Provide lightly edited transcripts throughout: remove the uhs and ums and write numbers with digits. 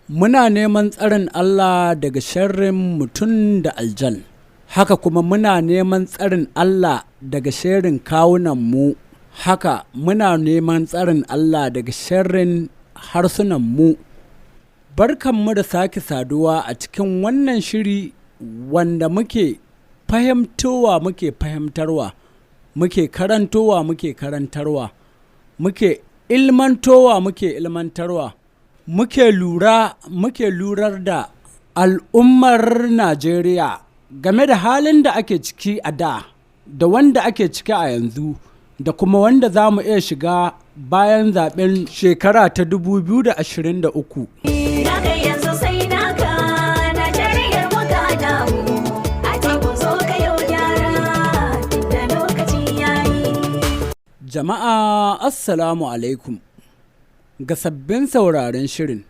Muna neman tsarin Allah daga sharrin mutum da aljan, haka kuma muna neman tsarin Allah daga sharrin kawunanmu, haka muna neman tsarin Allah daga sharrin harsunanmu. Barkanmu da sake saduwa a cikin wannan shiri wanda muke fahimtowa muke fahimtarwa, muke karantowa muke karantarwa, muke ilmantowa muke ilmantarwa, muke lurar da al'ummar Najeriya game da halin da ake ciki a da wanda ake ciki a yanzu da kuma wanda za mu iya shiga bayan zaben shekara ta 2023. Jama'a Assalamu alaikum. Ga sabbin sauraren shirin,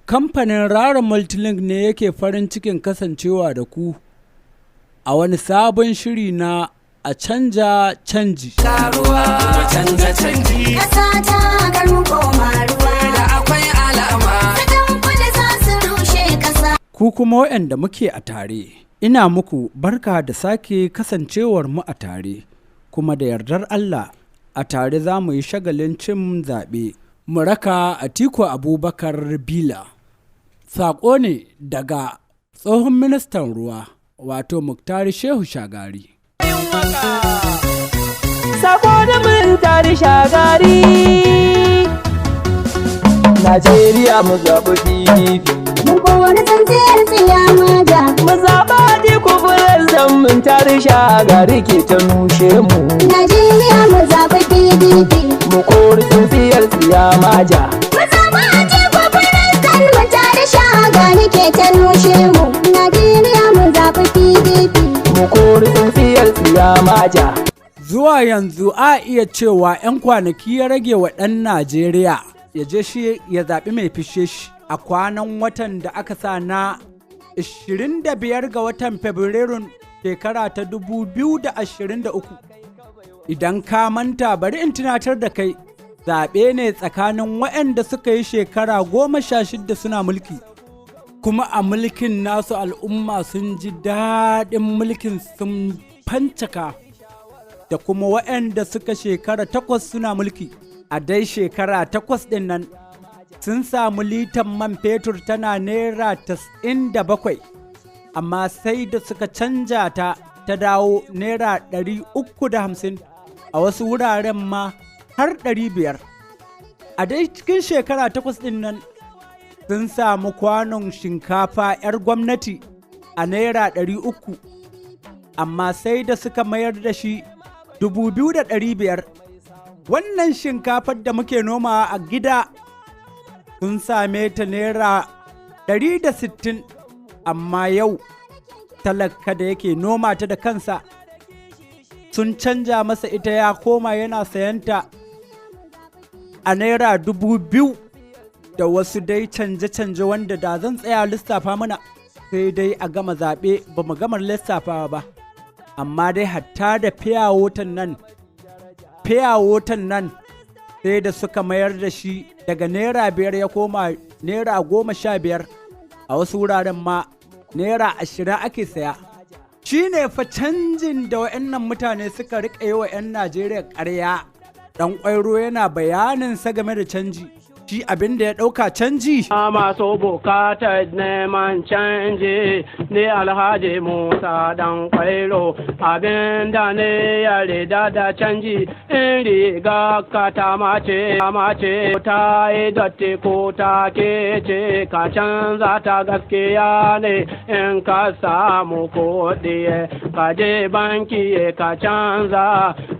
kamfanin Rara Multilink ne yake farin cikin kasancewa da ku a wani sabon shiri na a canja canji. Ruwa canja canji. Ƙasa ta karmu koma ruwa. Da akwai alama. Kadan kuɗi za su rushe ƙasa. Ku kuma waɗanda muke a tare, ina muku barka da sake kasancewar mu a tare, kuma da yardar Allah a tare za mu yi shagalin cin zaɓe. Mu raka Atiku Abubakar Bila. Saƙo ne daga tsohon ministan ruwa, wato Muktari Shehu Shagari. Sako da Muktari Shagari. Najeriya mu zaɓi PDP. Mu kowani tsantsiyar tsiyama da. Mu zaɓa Atiku Abubakar Muktari Shagari ke ta nushe mu. Najeriya mu zaɓi PDP. Mu kori tsintsiyar tsiyama ja. Mu zaɓa Atiku Abubakar Muktari Shagari ke ta nushe mu. Najeriya mu zaɓi PDP. Mu kori tsintsiyar tsiyama ja. Zuwa yanzu a iya cewa 'yan kwanaki ya rage wa ɗan Najeriya ya je shi ya zaɓi mai fishe shi a kwanan watan da aka sa na 25 ga watan Fabrairun shekara ta 2023. Idan ka manta bari in tunatar da kai, zaɓe ne tsakanin waɗanda suka yi shekara 16 suna mulki, kuma a mulkin nasu al'umma sun ji daɗin mulkin sun fancaka, da kuma waɗanda suka shekara 8 suna mulki. A dai shekara 8 ɗin nan sun samu litan man fetur tana naira 97, amma sai da suka canja ta dawo naira 350, a wasu wuraren ma har 500. A dai cikin shekara 8 ɗin nan sun samu kwanon shinkafa 'yar gwamnati a naira 300, amma sai da suka mayar da shi 2,500. Wannan shinkafar da muke nomawa a gida sun same ta naira 160, amma yau talaka da yake noma ta da kansa sun canja masa ita, ya koma yana sayanta a naira 2,000 da wasu dai canje-canje wanda da zan tsaya lissafa mana sai dai a gama zaɓe ba mu gama lissafawa ba. Amma dai hatta da fiyawotan nan sai da suka mayar da shi daga naira 5 ya koma naira 15, a wasu wuraren ma naira 20 ake saya. Shi ne fa canjin da wa'annan mutane suka riƙa yi wa 'yan Najeriya ƙarya. Ɗan ƙwairo yana bayanin sa game da canji. Shi abin da ya ɗauka canji. Masu bukatar neman canji ne Alhaji Musa dan Kwairo, abin da ne ya rida da canji in riga ka ta mace ta yi dotti ko ta kece ka canza ta gaskiya ne in ka samu kuɗi ka je banki ka canza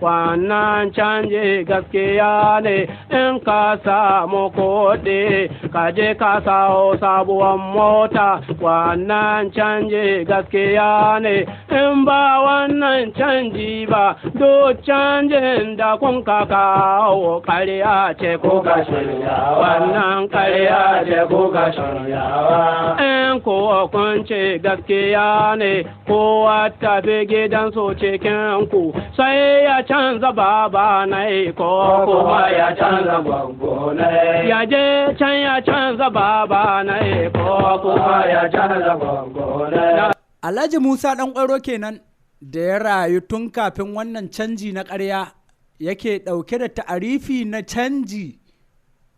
wannan canji gaskiya ne in ka samu kuɗi ka je ka sawo sabuwar mota wannan canji gaskiya ne in ba wannan canji ba duk canjin da kun ka kawo ƙarya ce ko ka shiryawa wannan ƙarya ce ko ka shiryawa in ko kun ce gaskiya ne kowa tafi gidansu cikin ku sai ya canza baba na ko kuma ya canza gwaggo na ya je can ya canza baba na ko kuma ya canza gongo na. Alhaji Musa ɗan ƙwaro kenan da ya rayu tun kafin wannan canji na ƙarya yake ɗauke da ta'arifi na canji.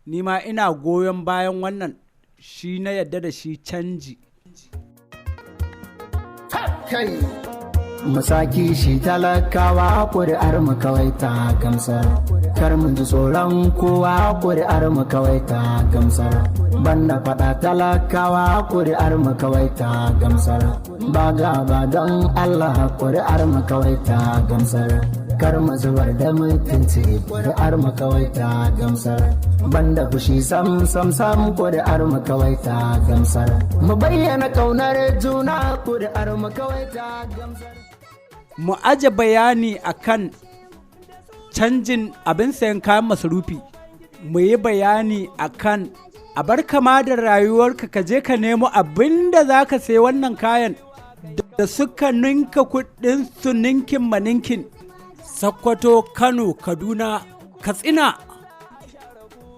Ni ma ina goyon bayan wannan shi na yadda da shi canji. Kai musaki shi talakawa ƙuri'ar mu kawai ta gamsar, kar mu ji tsoron kowa ƙuri'ar mu kawai ta gamsar, banda faɗa talakawa ƙuri'ar mu kawai ta gamsar, ba gaba don Allah ƙuri'ar mu kawai ta gamsar, kar mu zubar da mutunci ƙuri'ar mu kawai ta gamsar, banda fushi sam sam sam ƙuri'ar mu kawai ta gamsar, mu bayyana ƙaunar juna ƙuri'ar mu kawai ta gamsar. Mu aje bayani akan canjin abin sayan kayan masarufi, mu yi bayani akan a bar kama da rayuwarka ka je ka nemo abin da za ka sayi wannan kayan da suka ninka kuɗin su ninkin maninkin. Sokoto, Kano, Kaduna, Katsina.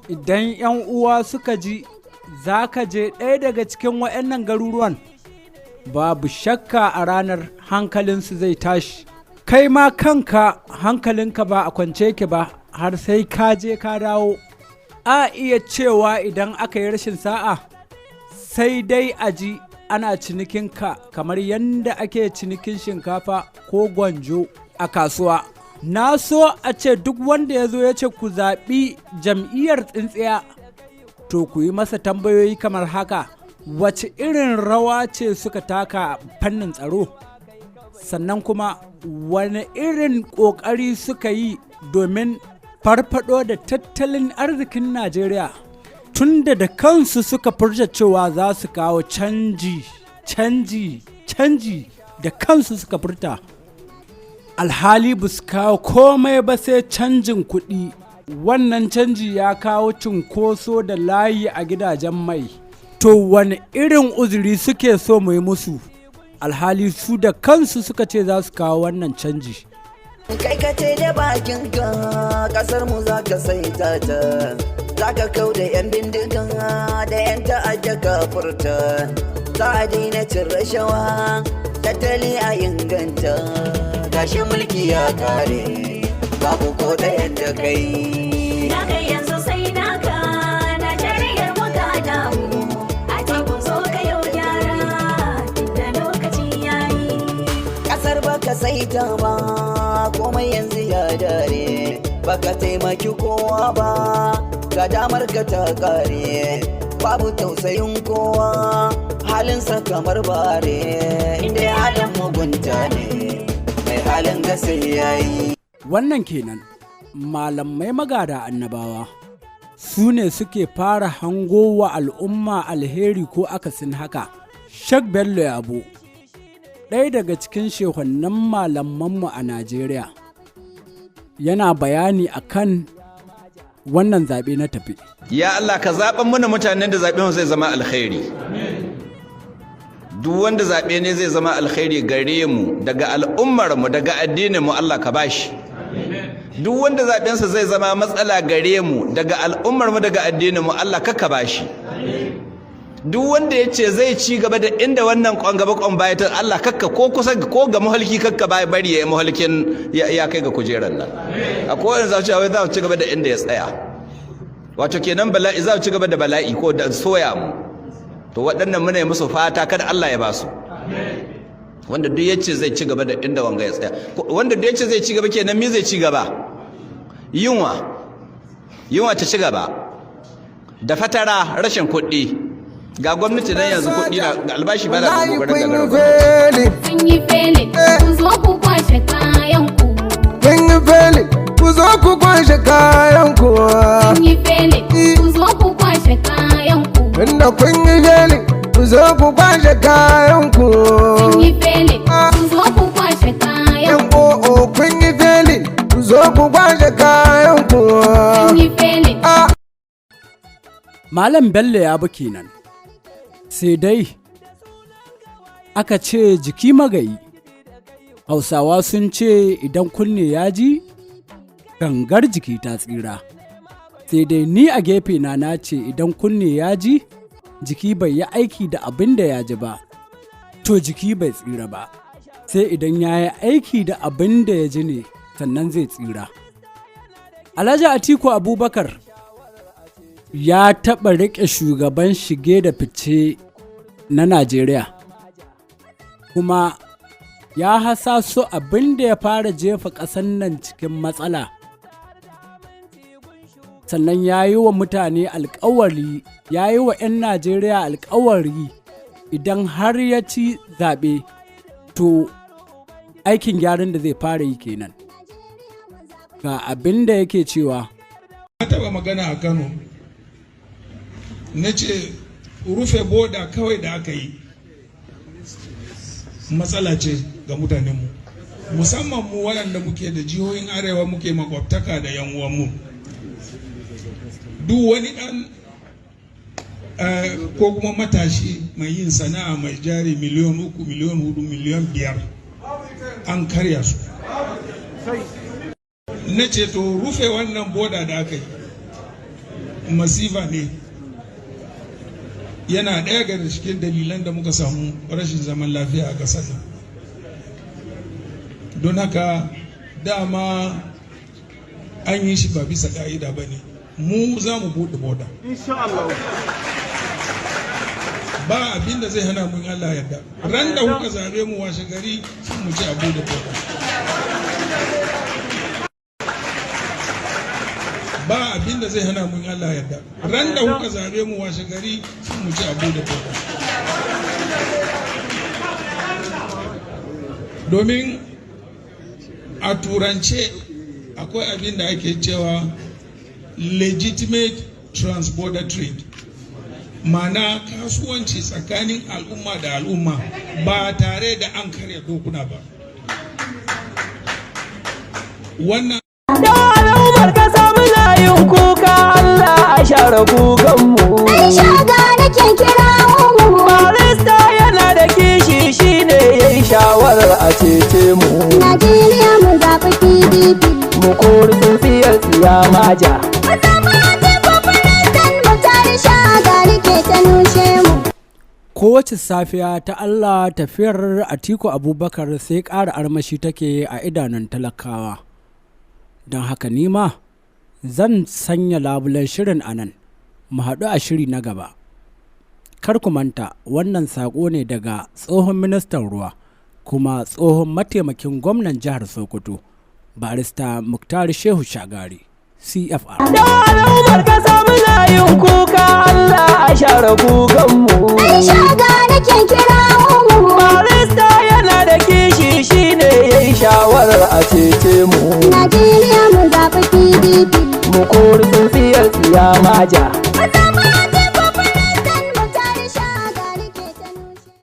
Idan 'yan uwa suka ji za ka je ɗaya daga cikin waɗannan garuruwan, babu shakka a ranar hankalinsu zai tashi. Kai ma kanka hankalinka ba a kwance ki ba har sai ka je ka dawo. A iya cewa idan aka yi rashin sa'a sai dai a ji ana cinikinka kamar yadda ake cinikin shinkafa ko gwanjo a kasuwa. Na so a ce duk wanda ya zo ya ce ku zaɓi jam'iyyar tsintsiya, to ku yi masa tambayoyi kamar haka: wace irin rawa ce suka taka a fannin tsaro? Sannan kuma wani irin ƙoƙari suka yi domin farfado da tattalin arzikin Najeriya? Tunda da kansu suka furta cewa za su kawo canji da kansu suka furta. Alhali ba su kawo komai ba sai canjin kuɗi. Wannan canji ya kawo cunkoso da layi a gidajen mai. To wani irin uzuri suke so mu yi musu? Alhali su da kansu suka ce za su kawo wannan canji. Kai ka ce da bakin ka kasar mu za ka saita ta, za ka kau da 'yan bindiga da 'yan ta'adda ka furta, za a daina cin rashawa, tattali a inganta, gashi mulki ya kare, babu ko ɗayan da kai. Naka yanzu sai naka, Najeriyar mu ka damu, a teku zo ka yau gyara, da lokaci yayi. Kasar baka saita ba, komai yanzu ya dare, baka taimaki kowa ba, ga damar ka ta kare, babu tausayin kowa, halinsa kamar bare, inda halin mugunta ne, mai halin gasa yayi. Wannan kenan malamai magada annabawa su ne suke fara hango wa al'umma alheri ko akasin haka. Sheikh Bello Yabo, ɗaya daga cikin shehunan malamanmu a Najeriya, yana bayani akan wannan zaɓe na tafi. Ya Allah ka zaɓen mana mutanen da zaɓen zai zama alkhairi. Duk wanda zaɓe ne zai zama alkhairi gare mu, daga al'ummarmu, daga addininmu, Allah ka bashi. Duk wanda zaɓensa zai zama matsala gare mu, daga al'ummarmu, daga addininmu, Allah ka bashi. Duk wanda ya ce zai ci gaba da inda wannan kwan gaba kwan baya ta Allah kakka ko kusa ko ga muhalki kakka bari ya yi muhalkin ya kai ga kujerar nan. Akwai wanda za su ci gaba da inda ya tsaya. Wato kenan bala'i za su ci gaba da bala'i ko da soya mu. To waɗannan muna yi musu fata kada Allah ya ba su. Wanda duk yace zai ci gaba da inda wanga ya tsaya. Wanda duk yace zai ci gaba kenan me zai ci gaba? Yunwa ta ci gaba. Da fatara, rashin kuɗi. Ga gwamnati nan yanzu kuɗi na albashi ba na gogoron gagara. Sun yi fele, ku zo ku kwashe kayan ku. Kun yi fele, ku zo ku kwashe kayan ku. Sun yi fele, ku zo ku kwashe kayan ku. Tunda kun yi fele, ku zo ku kwashe kayan ku. Sun yi fele, ku zo ku kwashe kayan ku. Kun yi fele, ku zo ku kwashe kayan ku. Sun yi fele. Malam Bello ya bi kenan. Sai dai aka ce jiki magayi. Hausawa sun ce idan kunne ya ji, gangar jiki ta tsira. sai dai ni a gefe na ce idan kunne ya ji jiki bai yi aiki da abin da ya ji ba to jiki bai tsira ba sai idan ya yi aiki da abin da ya ji ne sannan zai tsira. Alhaji Atiku Abubakar ya taɓa riƙe shugaban shige da fice na Najeriya kuma ya hasaso abin da ya fara jefa ƙasar nan cikin matsala, sannan ya yi wa mutane alkawari, ya yi wa 'yan Najeriya alkawari idan har ya ci zaɓe to aikin gyaran da zai fara yi kenan. Ga abin da yake cewa. Na taɓa magana a Kano, na ce rufe boda kawai da aka yi matsala ce ga mutanenmu, musamman mu waɗanda muke da jihohin arewa muke makwabtaka da yan uwanmu. Duk wani ɗan ko kuma matashi mai yin sana'a mai jari miliyan 3, miliyan 4, miliyan 5 an karya su. Na ce to rufe wannan boda da aka yi masifa ne, yana ɗaya daga cikin dalilan da muka samu rashin zaman lafiya a ƙasar nan. Don haka dama an yi shi ba bisa ƙa'ida ba ne, mu za mu buɗe boda. Ba abin da zai hana mun Allah yadda. Ran da kuka zabe mu washe gari sun mu ci a buɗe boda. Ba abin da zai hana mun Allah yadda. Ran da kuka zabe mu washe gari sun mu ci a buɗe boda. Domin a turance akwai abin da ake cewa legitimate transborder trade, ma'ana kasuwanci tsakanin al'umma da al'umma ba tare da an karya dokuna ba. Wannan da al'ummar kasa muna yin kuka, Allah a share kukanmu. Ɗan shaga nake kira mu. Barista yana da kishi, shine yayi shawarar a cece mu. Najeriya mu zaɓi PDP. Mu kori tsintsiyar tsiyamaja. Mu zaɓi Atiku Firistan mu tare shaga nake ta nushe mu. Kowace safiya ta Allah tafiyar Atiku Abubakar sai ƙara armashi take a idanun talakawa. Don haka nima zan sanya labulen shirin a nan, mu haɗu a shiri na gaba. Kar ku manta wannan saƙo ne daga tsohon ministan ruwa kuma tsohon mataimakin gwamnan jihar Sokoto, barista Muktar Shehu Shagari, CFR. Da al'ummar kasa muna yin kuka, Allah a share kukanmu. Ɗan shaga nake kira mu. Barista yana da kishi, shine yayi shawarar a cece mu. Najeriya mu zaɓi PDP. Mu kori tsintsiyar tsiyamaja.